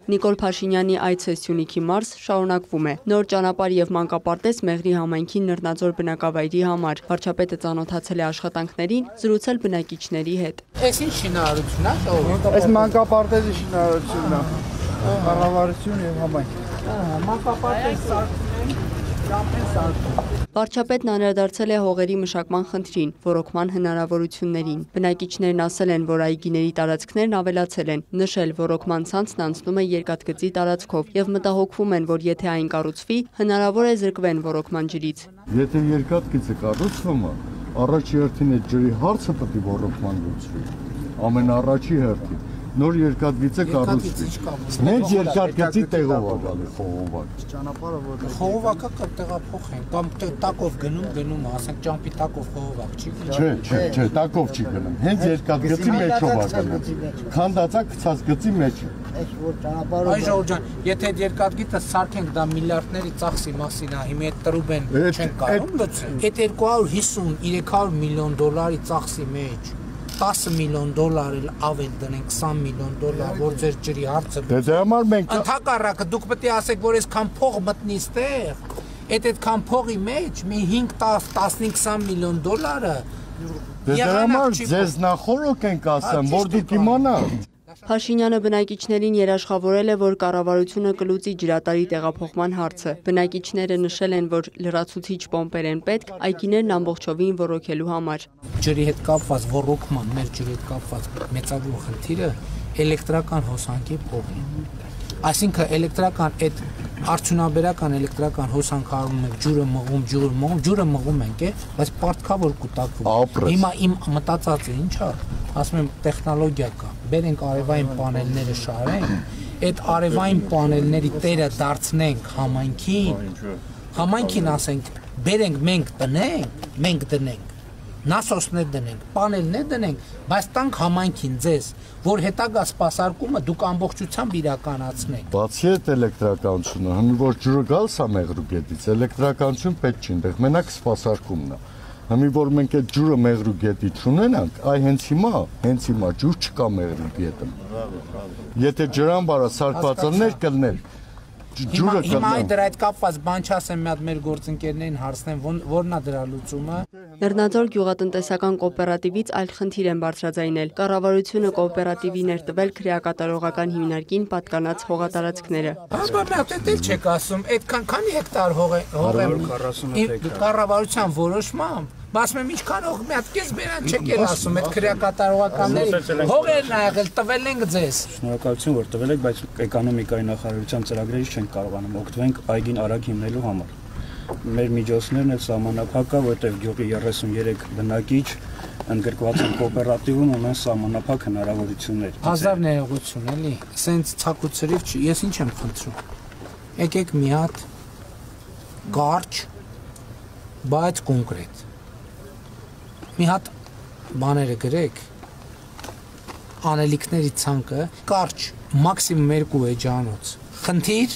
Նիկոլ Փաշինյանի այցը Սյունիքի մարզ շարունակվում է։ Նոր ճանապարհ եւ մանկապարտեզ Մեղրի համայնքի Նռնաձոր բնակավայրի համար։ Վարչապետը ծանոթացել է աշխատանքներին, զրուցել բնակիչների հետ։ Այս ինչ շինարարությունն է, այս մանկապարտեզի շինարարությունն է, կառավարություն եւ համայնք։ Մանկապարտեզ Վարչապետն անդրադարձել է հողերի մշակման խնդրին, ոռոգման հնարավորություններին։ Բնակիչներն ասել են, որ այգիների տարածքներն ավելացել են, նշել ոռոգման ցանցն անցնում է երկաթգծի տարածքով եւ մտահոգվում են, որ եթե այն կառուցվի, հնարավոր է զրկվեն ոռոգման ջրից։ Եթե երկաթգիծը կառուցվում է, առաջի հերթին այդ ջրի հարցը պետք է ոռոգման լուծվի։ Ամենառաջի հերթին նոր երկաթգիծը կառուցվի։ Մենք երկաթգծի տեղով է գալի խողովակ։ Խողովակը կտեղափոխեն, կամ տակով գնում, ասենք ճամփի տակով խողովակ չի գնում։ Չէ, տակով չի գնում։ Հենց երկաթգծի մեջով է գնում։ Քանդածա գցած գծի մեջ։ Այ Ժողովուրդ ջան, եթե այդ երկաթգիծը սարքենք, դա միլիարդների ծախսի մասին է, հիմա այդ տրուբեն չեն կարող լուծել։ Այդ 250-300 միլիոն դոլարի ծախսի մեջ $10 միլիոն էլ ավել դնենք, $20 միլիոն, որ ձեր ջրի հարցը։ Դե համար մենք ընդհակառակը դուք պետք է ասեք, որ այսքան փող մտնի ստեղ, այդքան փողի մեջ մի 5-10-15-20 միլիոն դոլարը։ Դե համար ձեզ նախորոք ենք ասեմ, որ դուք իմանաք։ Փաշինյանը բնակիչներին երաշխավորել է, որ կառավարությունը կլուծի ջրատարի տեղափոխման հարցը։ Բնակիչները նշել են, որ լրացուցիչ պոմպեր են պետք այգիներն ամբողջովին ոռոգելու համար։ Ջրի հետ կապված ոռոգման, մեր ջրի հետ կապված մեծագույն խնդիրը էլեկտրական հոսանքի փողն է։ Այսինքն էլեկտրական այդ արդյունաբերական էլեկտրական հոսանքարում ենք ջուրը մղում ենք, բայց պարտքավոր կուտակվում։ Հիմա իմ մտածածը ինչ է, ասում եմ տեխնոլոգիա կա, բերենք արևային պանելները շարենք, այդ արևային պանելների տերը դարձնենք համայնքին ասենք, բերենք մենք դնենք, նասոսներ դնենք, պանելներ դնենք, բայց տանք համայնքին ձեզ, որ հետագա սպասարկումը դուք ամբողջությամբ իրականացնեք։ Բացի այդ էլեկտրականությունը, հնի որ ջուրը գալիս է Մեղրուգետից, էլեկտրականություն պետք չի, այնտեղ մենակ սպասարկումն է։ Հնի որ մենք այդ ջուրը Մեղրուգետի չունենանք, այ հենց հիմա ջուր չկա Մեղրուգետում։ Եթե ջրամբարը սարքվածներ կլներ, Հիմա դրա հետ կապված բան չասեմ, մի հատ մեր գործընկերներին հարցնեմ, որն է դրա լուծումը։ Նռնաձոր գյուղատնտեսական կոոպերատիվից այլ խնդիր են բարձրաձայնել։ Կառավարությունը կոոպերատիվին էր տվել քրեակատարողական հիմնարկին պատկանած հողատարածքները։ Էլ չեք ասում, այդքան քանի հեկտար հող է կառավարության որոշմամբ։ Ասում եմ ինչքան հող մի հատ կես բերան չեք էլ ասում, այդ քրեակատարողականների հողերն ա եղել տվել ենք ձեզ։ Շնորհակալություն, որ տվել եք, բայց էկոնոմիկայի նախարարության ծրագրերից չենք կարողանում օգտվենք այգին արագ հիմնելու համար։ Մեր միջոցներն էլ սահմանափակ է, որտեղ գյուղի 33 բնակիչ ընդգրկված են կոոպերատիվում, ունեն սահմանափակ հնարավորություններ։ Հազար ներողություն էլի, սենց ցակուցրիվ չի, ես ինչ եմ խնդրում։ Եկեք մի հատ կարճ, բայց կոնկրետ։ Մի հատ բաները գրեք, անելիքների ցանկը, կարճ, մաքսիմում 2 էջանոց։ Խնդիր,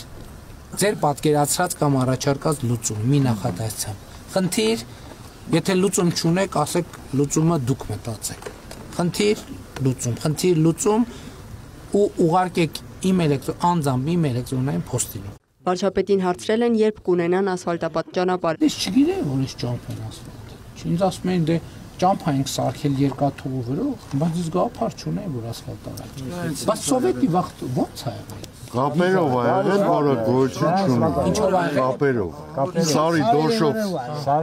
ձեր պատկերացրած կամ առաջարկած լուծում, մի նախադասությամբ։ Խնդիր, եթե լուծում չունեք, ասեք լուծումը դուք մտածեք։ Խնդիր, լուծում ու ուղարկեք անձամբ իմ էլեկտրոնային փոստին։ Վարչապետին հարցրել են, երբ կունենան ասֆալտապատ ճանապարհ։ Ես չգիտեմ, որ ես ճամփ են ասֆալտ։ Ինձ ասում են դե ճամփա ենք սարքել երկաթուղու վրող, բայց ես գաղափար չունեմ, որ ասֆալտ արել։ Բայց սովետի վաղ ո՞նց է եղել։ Կապերով է եղել, որը գոյություն չունի։ Ինչով է եղել։ Կապերով։ Սարի դոշով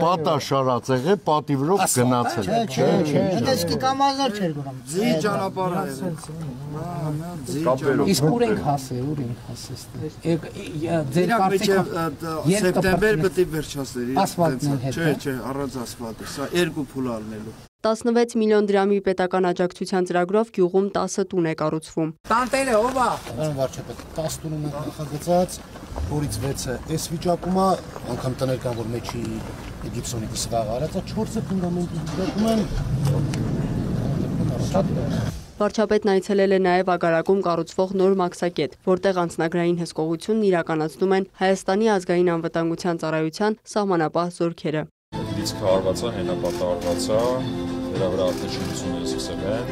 պատա շարած եղել, պատի վրով գնացել։ Չէ։ Դեսկի կամազներ չէր գնում։ Ձի ճանապարհը եղել։ Իսկ ուր ենք հասել ձեր կարծիքով սեպտեմբեր պետք է վերջացներ։ Ասֆալտն հետ։ Չէ, առանց ասֆալտի, սա 2 փուլ առնելու։ 16 միլիոն դրամի պետական աջակցության ծրագրով գյուղում 10 տուն է կառուցվում։ Տանտերը ով է։ Վարչապետ 10 տուն ունենք նախագծած, որից 6-ը այս վիճակում է, անգամ տներ կան, որ մեջի գիպսոնի դիսվաղ արած է, 4-ը ֆունդամենտի վիճակում են։ Վարչապետն այցելել է նաև Ագարակում կառուցվող նոր մաքսակետ, որտեղ անձնագրային հսկողությունն իրականացնում են Հայաստանի ազգային անվտանգության ծառայության սահմանապահ զորքերը։ Դիսկը հարվածա, հենապատը հարվածա, դրա վրա արտաշինությունները սկսել են,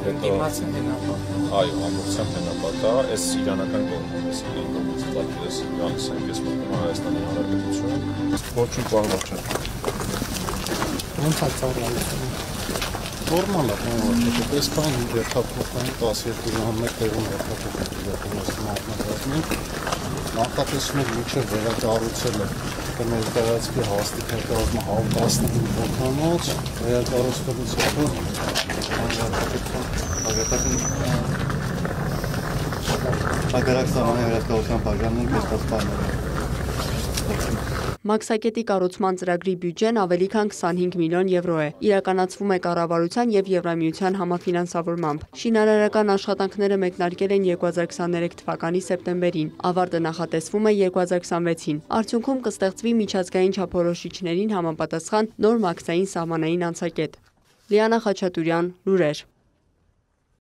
Դիմացը մենապատ։ Այո, ամբողջությամբ մենապատա, այս իրանական կողմից, այս իրան կողմից պատկերս գալիս են, ես մտնում Հայաստանի Հանրապետություն, ոչինչ պահված չէ։ Ոնց է ծառայությունը։ Նորմալ է, բանալը, այս բան երթափոխային 12 ժամ մեկ տեղում երթափոխային նախատեսում եք մինչև վերակառուցելը կներկայացվի հաստիքներ կազմը 15 հոգանոց, վերակառուցվելուց հետո Հակառակ սահմանի վերահսկողության բաժանումն կեսված բաներ։ Մաքսակետի կառուցման ծրագրի բյուջեն ավելի քան 25 միլիոն եվրո է, իրականացվում է կառավարության և Եվրամիության համաֆինանսավորմամբ։ Շինարարական աշխատանքները մեկնարկել են 2023 թվականի սեպտեմբերին, ավարտը նախատեսվում է 2026-ին։ Արդյունքում կստեղծվի միջազգային չափորոշիչներին համապատասխան նոր մաքսային սահմանային անցակետ։ Լիանա Խաչատուրյան, լուրեր։